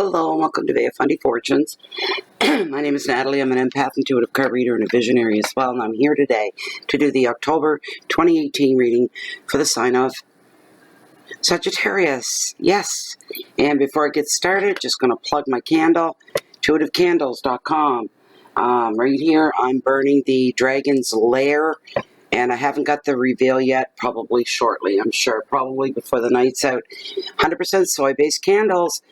Hello and welcome to Bay of Fundy Fortunes. My name is Natalie. I'm an empath, intuitive card reader, and a visionary as well. And I'm here today to do the October 2018 reading for the sign of Sagittarius. Yes. And before I get started, just going to plug my candle, intuitivecandles.com. Right here, I'm burning the Dragon's Lair. And I haven't got the reveal yet, probably shortly, I'm sure. Probably before the night's out. 100% soy-based candles.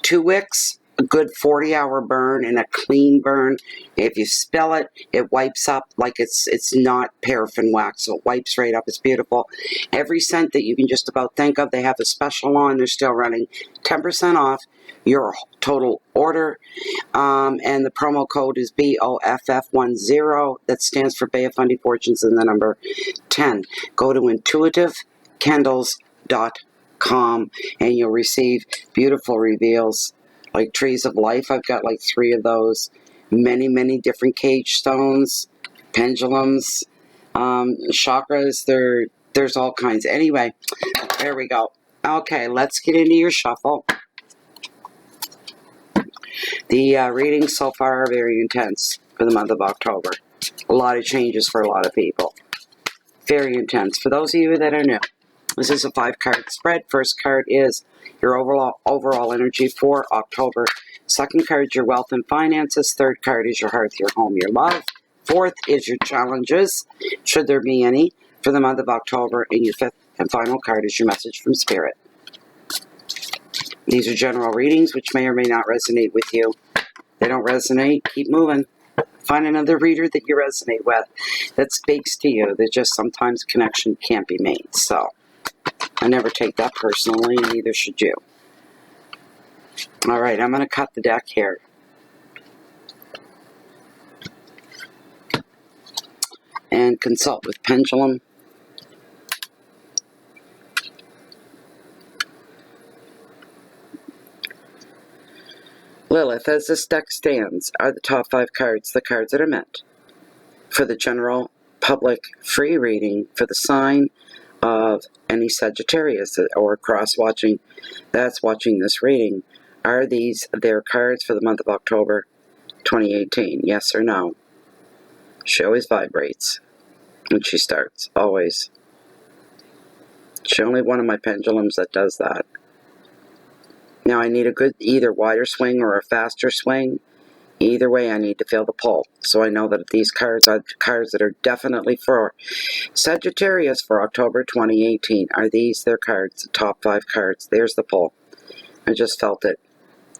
2 wicks, a good 40-hour burn, and a clean burn. If you spill it, it wipes up like it's not paraffin wax, so it wipes right up. It's beautiful. Every scent that you can just about think of, they have a special on. They're still running 10% off your total order. And the promo code is BOFF10. That stands for Bay of Fundy Fortunes and the number 10. Go to intuitivecandles.com and you'll receive beautiful reveals like trees of life. I've got like 3 of those. Many different cage stones, pendulums, chakras. There's all kinds. Anyway, there we go. Okay, let's get into your shuffle. The readings so far are very intense for the month of October. A lot of changes for a lot of people. Very intense. For those of you that are new, this is a 5-card spread. First card is your overall energy for October. Second card is your wealth and finances. Third card is your hearth, your home, your love. Fourth is your challenges, should there be any, for the month of October. And your fifth and final card is your message from Spirit. These are general readings which may or may not resonate with you. If they don't resonate, keep moving. Find another reader that you resonate with that speaks to you. That just sometimes connection can't be made. So I never take that personally, and neither should you. All right, I'm going to cut the deck here. And consult with Pendulum. Lilith, as this deck stands, are the top 5 cards the cards that are meant for the general public free reading for the sign of any Sagittarius or cross-watching that's watching this reading. Are these their cards for the month of October 2018? Yes or no? She always vibrates when she starts. Always. She's only one of my pendulums that does that. Now I need a good either wider swing or a faster swing. Either way, I need to feel the pull. So I know that these cards are cards that are definitely for Sagittarius for October 2018. Are these their cards? The top 5 cards. There's the pull. I just felt it.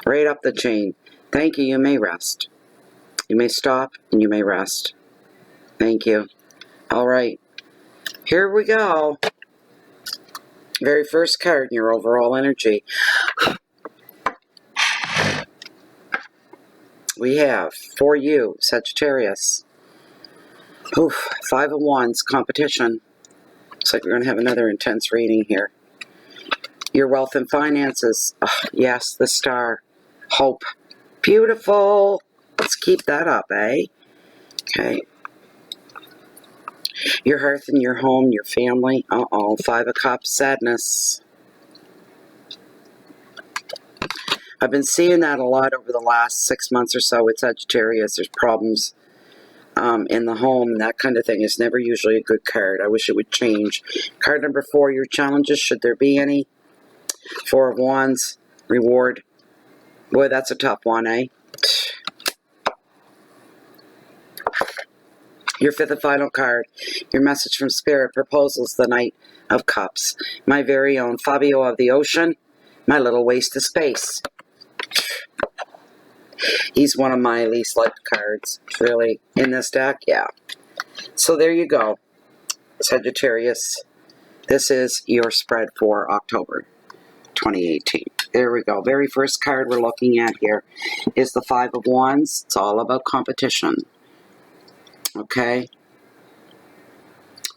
Right up the chain. Thank you. You may rest. You may stop and you may rest. Thank you. All right. Here we go. Very first card in your overall energy. We have, for you, Sagittarius, 5 of Wands, competition. Looks like we're going to have another intense reading here. Your wealth and finances. Yes, the star. Hope. Beautiful. Let's keep that up, eh? Okay. Your hearth and your home, your family. 5 of Cups, sadness. I've been seeing that a lot over the last 6 months or so with Sagittarius. There's problems in the home, that kind of thing. Is never usually a good card. I wish it would change. Card number 4, your challenges, should there be any. 4 of Wands, reward. Boy, that's a tough one, eh? Your 5th and final card, your message from Spirit, proposals, the Knight of Cups. My very own Fabio of the Ocean, my little waste of space. He's one of my least liked cards, really, in this deck, yeah. So there you go, Sagittarius. This is your spread for October 2018. There we go. Very first card we're looking at here is the 5 of Wands. It's all about competition. Okay?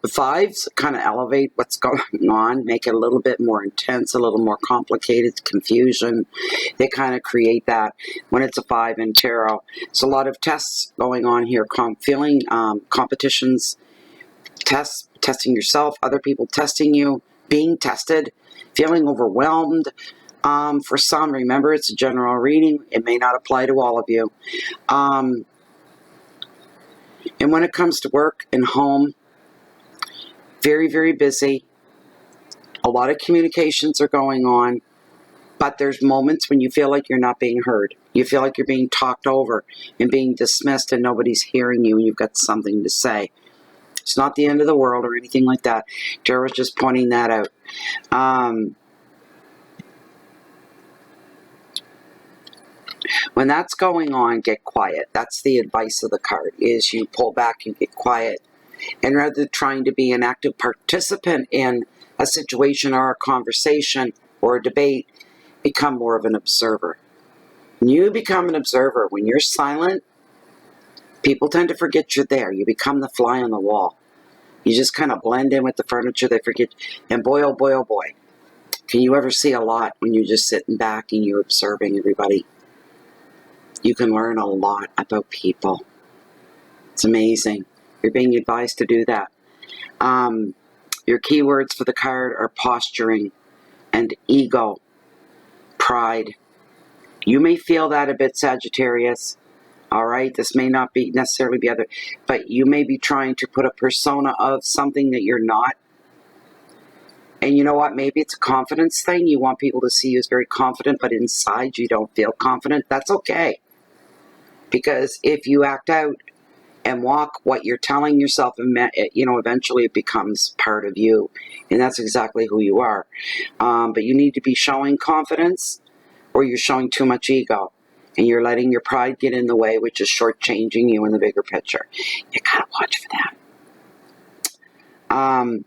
The 5s kind of elevate what's going on, make it a little bit more intense, a little more complicated, confusion. They kind of create that when it's a 5 in tarot. So a lot of tests going on here, feeling competitions, testing yourself, other people testing you, being tested, feeling overwhelmed, For some, remember, it's a general reading. It may not apply to all of you. And when it comes to work and home, very, very busy. A lot of communications are going on. But there's moments when you feel like you're not being heard. You feel like you're being talked over and being dismissed and nobody's hearing you and you've got something to say. It's not the end of the world or anything like that. Tara was just pointing that out. When that's going on, get quiet. That's the advice of the card, is you pull back and get quiet. And rather than trying to be an active participant in a situation or a conversation or a debate, become more of an observer. When you become an observer, when you're silent, people tend to forget you're there. You become the fly on the wall. You just kind of blend in with the furniture. They forget. And boy, oh boy, oh boy, can you ever see a lot when you're just sitting back and you're observing everybody? You can learn a lot about people. It's amazing. You're being advised to do that. Your keywords for the card are posturing and ego, pride. You may feel that a bit, Sagittarius. All right, this may not be necessarily be other, but you may be trying to put a persona of something that you're not. And you know what? Maybe it's a confidence thing. You want people to see you as very confident, but inside you don't feel confident. That's okay. Because if you act out and walk what you're telling yourself, eventually it becomes part of you. And that's exactly who you are. But you need to be showing confidence, or you're showing too much ego. And you're letting your pride get in the way, which is shortchanging you in the bigger picture. You gotta watch for that.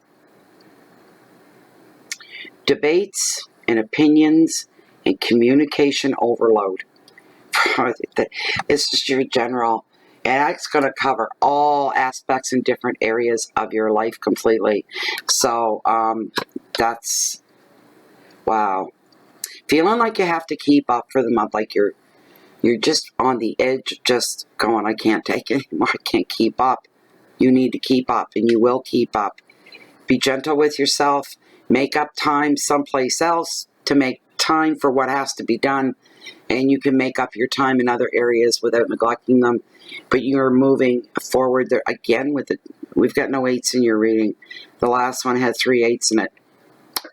Debates and opinions and communication overload. It's just your general, and it's going to cover all aspects and different areas of your life completely. So that's, wow. Feeling like you have to keep up for the month, like you're just on the edge, just going, I can't take it anymore. I can't keep up. You need to keep up, and you will keep up. Be gentle with yourself. Make up time someplace else to make time for what has to be done. And you can make up your time in other areas without neglecting them. But you're moving forward there again with it. We've got no 8s in your reading. The last one had 3 8s in it.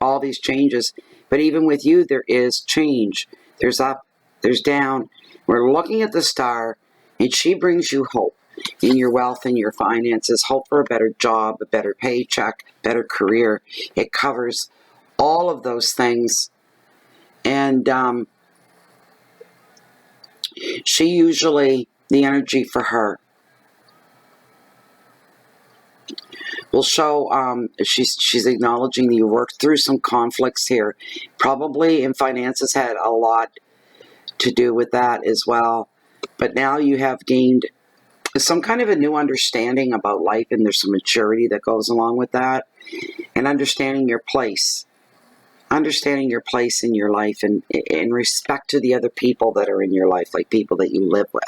All these changes. But even with you, there is change. There's up, there's down. We're looking at the star, and she brings you hope in your wealth and your finances, hope for a better job, a better paycheck, better career. It covers all of those things. And she usually, the energy for her will show, she's acknowledging that you worked through some conflicts here. Probably in finances had a lot to do with that as well. But now you have gained some kind of a new understanding about life, and there's some maturity that goes along with that, and understanding your place in your life, and in respect to the other people that are in your life, like people that you live with.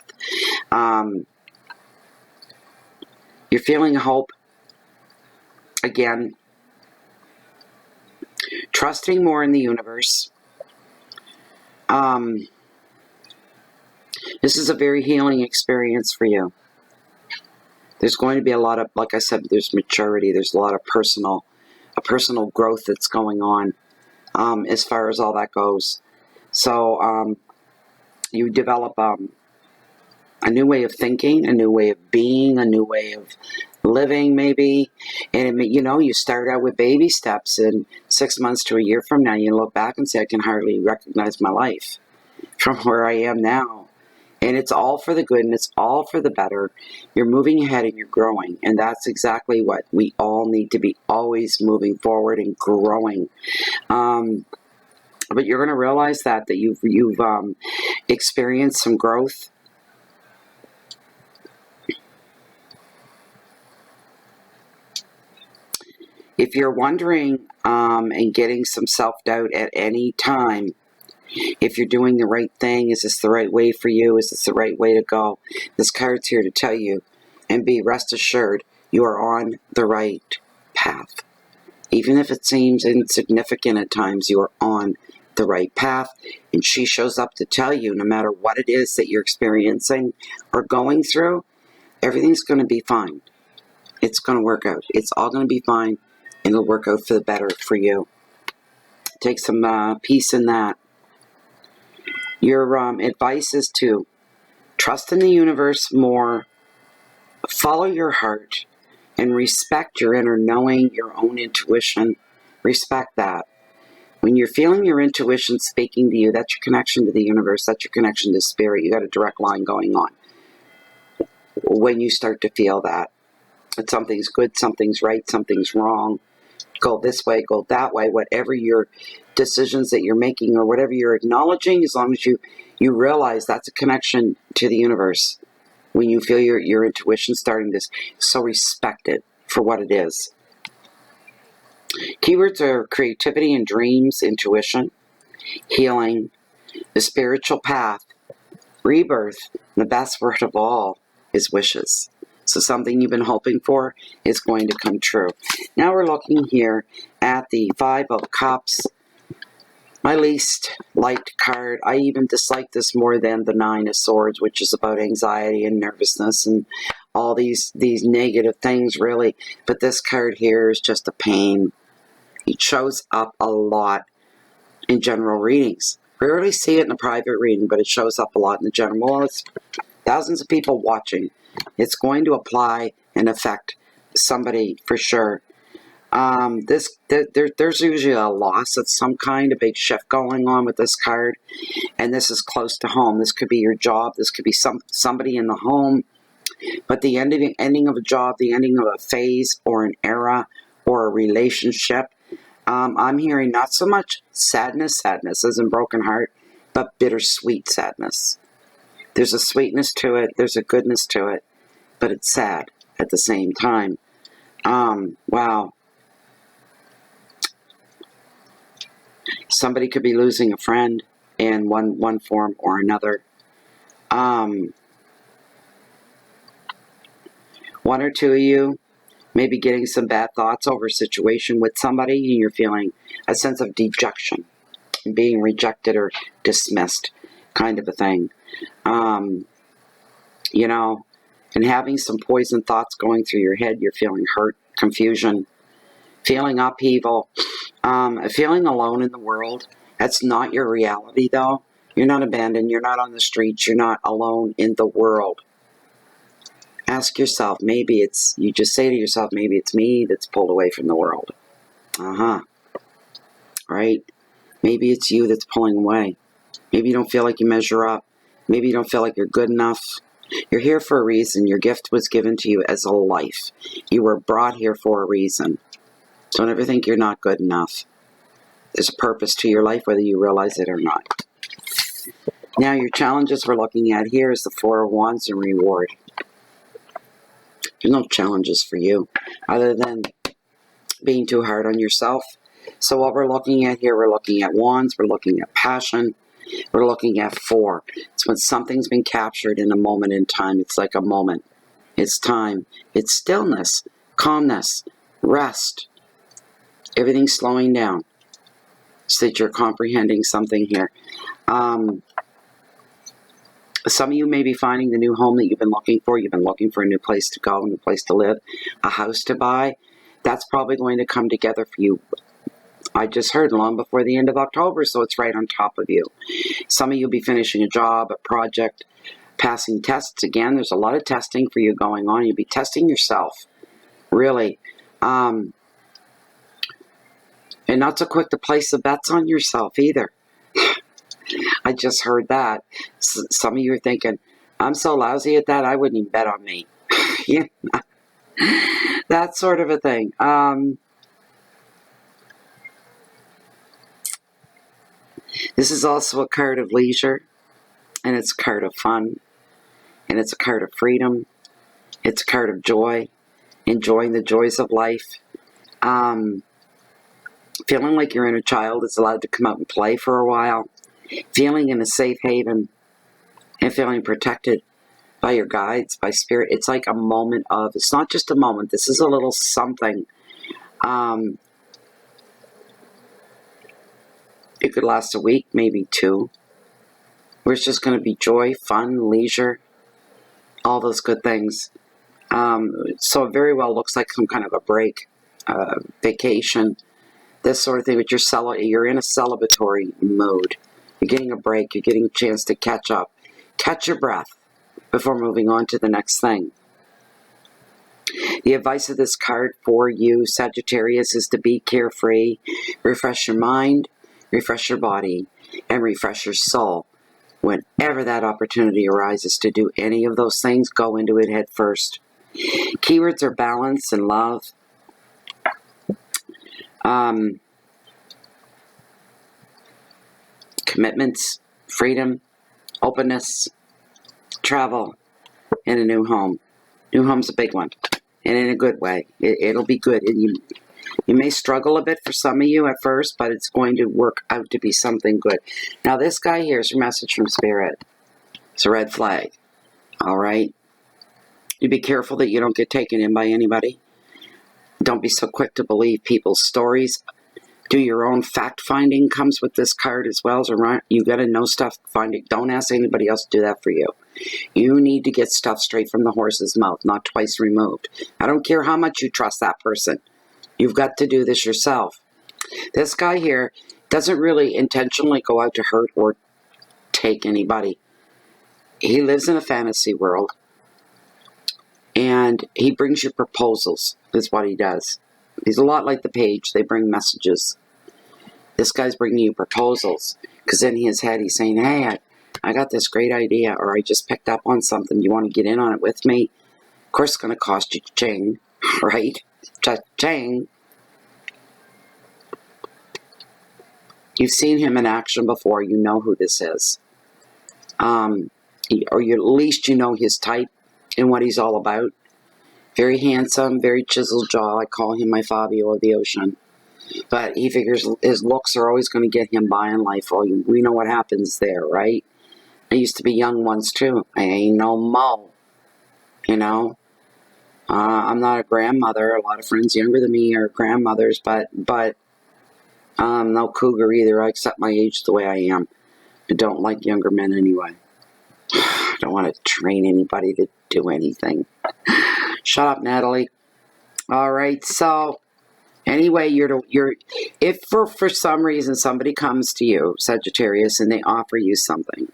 You're feeling hope again, trusting more in the universe. This is a very healing experience for you. There's going to be a lot of, like I said, there's maturity. There's a lot of personal growth that's going on as far as all that goes. So you develop a new way of thinking, a new way of being, a new way of living maybe. And you start out with baby steps, and 6 months to a year from now, you look back and say, I can hardly recognize my life from where I am now. And it's all for the good, and it's all for the better. You're moving ahead and you're growing. And that's exactly what we all need to be, always moving forward and growing. But you're going to realize that you've experienced some growth. If you're wondering and getting some self-doubt at any time, if you're doing the right thing, is this the right way for you? Is this the right way to go? This card's here to tell you, and be rest assured, you are on the right path. Even if it seems insignificant at times, you are on the the right path, and she shows up to tell you, no matter what it is that you're experiencing or going through, everything's going to be fine. It's going to work out. It's all going to be fine, and it'll work out for the better for you. Take some peace in that. Your advice is to trust in the universe more, follow your heart, and respect your inner knowing, your own intuition. Respect that. When you're feeling your intuition speaking to you, that's your connection to the universe. That's your connection to spirit. You got a direct line going on. When you start to feel that something's good, something's right, something's wrong, go this way, go that way, whatever your decisions that you're making or whatever you're acknowledging, as long as you realize that's a connection to the universe. When you feel your intuition starting this, so respect it for what it is. Keywords are creativity and dreams, intuition, healing, the spiritual path, rebirth, and the best word of all is wishes. So something you've been hoping for is going to come true. Now we're looking here at the Five of Cups. My least liked card. I even dislike this more than the Nine of Swords, which is about anxiety and nervousness and all these negative things, really. But this card here is just a pain. It shows up a lot in general readings. Rarely see it in a private reading, but it shows up a lot in the general. Well, it's thousands of people watching. It's going to apply and affect somebody for sure. There's usually a loss of some kind, a big shift going on with this card, and this is close to home. This could be your job. This could be somebody in the home, but the ending of a job, the ending of a phase or an era or a relationship. I'm hearing not so much sadness as in broken heart, but bittersweet sadness. There's a sweetness to it. There's a goodness to it, but it's sad at the same time. Wow. Somebody could be losing a friend in one form or another. One or two of you may be getting some bad thoughts over a situation with somebody, and you're feeling a sense of dejection, being rejected or dismissed, kind of a thing. You know, and having some poison thoughts going through your head. You're feeling hurt, confusion, feeling upheaval, feeling alone in the world. That's not your reality, though. You're not abandoned. You're not on the streets. You're not alone in the world. Ask yourself, maybe it's, you just say to yourself, maybe it's me that's pulled away from the world. Right? Maybe it's you that's pulling away. Maybe you don't feel like you measure up. Maybe you don't feel like you're good enough. You're here for a reason. Your gift was given to you as a life. You were brought here for a reason. Don't ever think you're not good enough. There's a purpose to your life, whether you realize it or not. Now, your challenges we're looking at here is the Four of Wands and reward. There's no challenges for you other than being too hard on yourself. So what we're looking at here, we're looking at wands, we're looking at passion, we're looking at four. It's when something's been captured in a moment in time. It's like a moment. It's time. It's stillness, calmness, rest. Everything's slowing down so that you're comprehending something here. Some of you may be finding the new home that you've been looking for. You've been looking for a new place to go, a new place to live, a house to buy. That's probably going to come together for you. I just heard long before the end of October, so it's right on top of you. Some of you will be finishing a job, a project, passing tests. Again, there's a lot of testing for you going on. You'll be testing yourself, really. And not so quick to place the bets on yourself either. I just heard that. Some of you are thinking, I'm so lousy at that, I wouldn't even bet on me. Yeah. That sort of a thing. This is also a card of leisure, and it's a card of fun, and it's a card of freedom. It's a card of joy, enjoying the joys of life. Feeling like your inner child is allowed to come out and play for a while. Feeling in a safe haven and feeling protected by your guides, by spirit. It's like a moment of, it's not just a moment, this is a little something. It could last a week, maybe 2. Where it's just going to be joy, fun, leisure, all those good things. So it very well looks like some kind of a break, vacation, this sort of thing. But you're in a celebratory mode. You're getting a break. You're getting a chance to catch up. Catch your breath before moving on to the next thing. The advice of this card for you, Sagittarius, is to be carefree. Refresh your mind, refresh your body, and refresh your soul. Whenever that opportunity arises to do any of those things, go into it head first. Keywords are balance and love. Commitments, freedom, openness, travel, and a new home. New home's a big one, and in a good way. It'll be good. And you may struggle a bit for some of you at first, but it's going to work out to be something good. Now, this guy here is your message from Spirit. It's a red flag. All right? You be careful that you don't get taken in by anybody. Don't be so quick to believe people's stories. Do your own fact-finding comes with this card as well. So you got to know stuff. Find it. Don't ask anybody else to do that for you. You need to get stuff straight from the horse's mouth, not twice removed. I don't care how much you trust that person. You've got to do this yourself. This guy here doesn't really intentionally go out to hurt or take anybody. He lives in a fantasy world. And he brings you proposals, is what he does. He's a lot like the page. They bring messages. This guy's bringing you proposals. Because in his head, he's saying, hey, I got this great idea, or I just picked up on something. You want to get in on it with me? Of course, it's going to cost you cha-ching, right? Cha-ching. You've seen him in action before. You know who this is. Or at least you know his type and what he's all about. Very handsome, very chiseled jaw. I call him my Fabio of the ocean. But he figures his looks are always going to get him by in life. Well, we know what happens there, right? I used to be young once too. I ain't no mo. You know? I'm not a grandmother. A lot of friends younger than me are grandmothers, but no cougar either. I accept my age the way I am. I don't like younger men anyway. I don't want to train anybody to do anything. Shut up, Natalie. All right, so anyway, if for some reason somebody comes to you, Sagittarius, and they offer you something,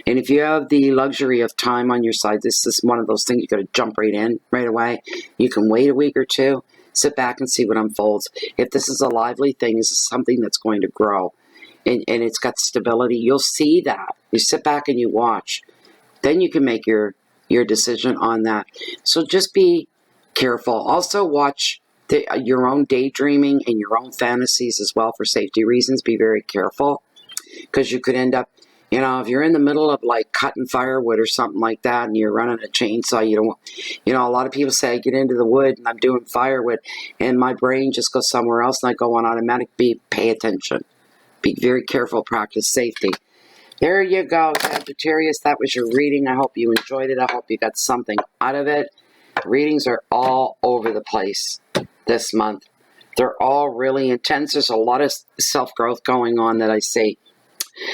and if you have the luxury of time on your side, this is one of those things you got to jump right in right away. You can wait a week or two, sit back and see what unfolds. If this is a lively thing, this is something that's going to grow, and it's got stability, you'll see that. You sit back and you watch. Then you can make your decision on that. So just be careful. Also watch your own daydreaming and your own fantasies as well for safety reasons. Be very careful, because you could end up, if you're in the middle of like cutting firewood or something like that and you're running a chainsaw, a lot of people say I get into the wood and I'm doing firewood and my brain just goes somewhere else and I go on automatic. Pay attention. Be very careful. Practice safety. There you go, Sagittarius. That was your reading. I hope you enjoyed it. I hope you got something out of it. Readings are all over the place this month. They're all really intense. There's a lot of self-growth going on that I see.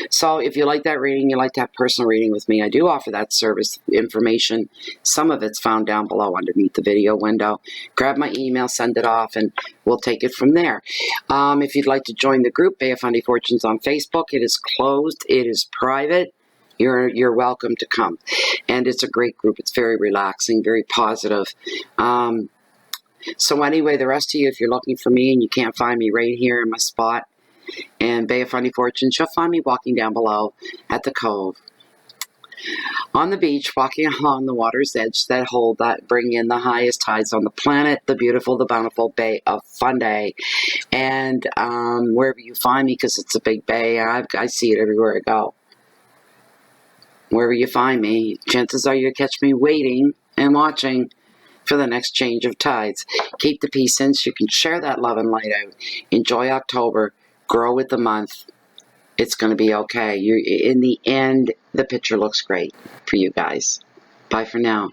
So if you like that reading, you like to have personal reading with me, I do offer that service information. Some of it's found down below underneath the video window. Grab my email, send it off, and we'll take it from there. If you'd like to join the group, Bay of Fundy Fortunes on Facebook, it is closed. It is private. You're welcome to come. And it's a great group. It's very relaxing, very positive. So anyway, the rest of you, if you're looking for me and you can't find me right here in my spot, and Bay of Fundy Fortunes, you'll find me walking down below at the cove. On the beach, walking along the water's edge that bring in the highest tides on the planet, the beautiful, the bountiful Bay of Fundy. And wherever you find me, because it's a big bay, I see it everywhere I go. Wherever you find me, chances are you'll catch me waiting and watching for the next change of tides. Keep the peace in so you can share that love and light out. Enjoy October. Grow with the month. It's going to be okay. In the end, the picture looks great for you guys. Bye for now.